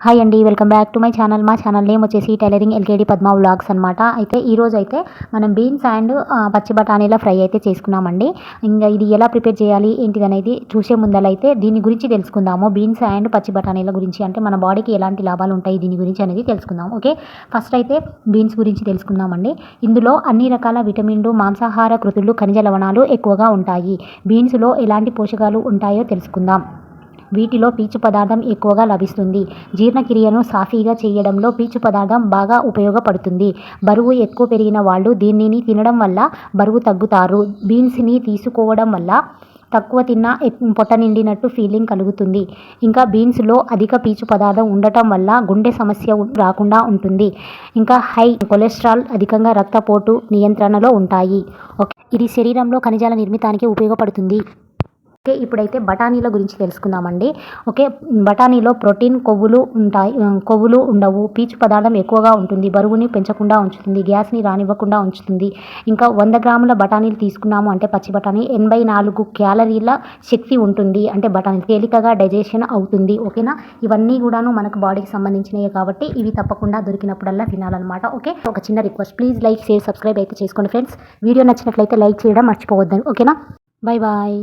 Hi అండి, welcome back to my channel. మా channel name వచ్చేసి టైలరింగ్ ఎల్కేడి పద్మ వ్లాగ్స్ అనమాట. అయితే ఈరోజు అయితే మనం బీన్స్ అండ్ పచ్చి బఠానీల ఫ్రై అయితే చేసుకున్నామండి. ఇంకా ఇది ఎలా ప్రిపేర్ చేయాలి ఏంటిది అనేది చూసే ముందలైతే దీని గురించి తెలుసుకుందాము. బీన్స్ అండ్ పచ్చి బఠానీల గురించి, అంటే మన బాడీకి ఎలాంటి లాభాలు ఉంటాయి దీని గురించి అనేది తెలుసుకుందాం. ఓకే, ఫస్ట్ అయితే బీన్స్ గురించి తెలుసుకుందామండి. ఇందులో అన్ని రకాల విటమిన్లు, మాంసాహార కృతులు, ఖనిజ లవణాలు ఎక్కువగా ఉంటాయి. బీన్స్లో ఎలాంటి పోషకాలు ఉంటాయో తెలుసుకుందాం. వీటిలో పీచు పదార్థం ఎక్కువగా లభిస్తుంది. జీర్ణక్రియను సాఫీగా చేయడంలో పీచు పదార్థం బాగా ఉపయోగపడుతుంది. బరువు ఎక్కువ పెరిగిన వాళ్ళు దీనిని తినడం వల్ల బరువు తగ్గుతారు. బీన్స్ని తీసుకోవడం వల్ల తక్కువ తిన్నా పొట్ట నిండినట్టు ఫీలింగ్ కలుగుతుంది. ఇంకా బీన్స్లో అధిక పీచు పదార్థం ఉండటం వల్ల గుండె సమస్య రాకుండా ఉంటుంది. ఇంకా హై కొలెస్ట్రాల్, అధికంగా రక్తపోటు నియంత్రణలో ఉంటాయి. ఓకే, ఇది శరీరంలో ఖనిజాల నిర్మితానికి ఉపయోగపడుతుంది. ఓకే, ఇప్పుడైతే బఠానీల గురించి తెలుసుకుందామండి. ఓకే, బఠానీలో ప్రోటీన్, కొవ్వులు ఉండవు. పీచు పదార్థం ఎక్కువగా ఉంటుంది. బరువుని పెంచకుండా ఉంచుతుంది. గ్యాస్ని రానివ్వకుండా ఉంచుతుంది. ఇంకా 100 గ్రాముల బఠానీలు తీసుకున్నాము అంటే పచ్చి బఠానీ 84 క్యాలరీల శక్తి ఉంటుంది. అంటే బఠానీ తేలికగా డైజెషన్ అవుతుంది. ఓకేనా, ఇవన్నీ కూడాను మనకు బాడీకి సంబంధించినవి కాబట్టి ఇవి తప్పకుండా దొరికినప్పుడల్లా తినాలన్నమాట. ఓకే, ఒక చిన్న request, please like, share, subscribe అయితే చేసుకోండి ఫ్రెండ్స్. వీడియో నచ్చినట్లయితే లైక్ చేయడం మర్చిపోవద్దు. ఓకేనా, బాయ్ బాయ్.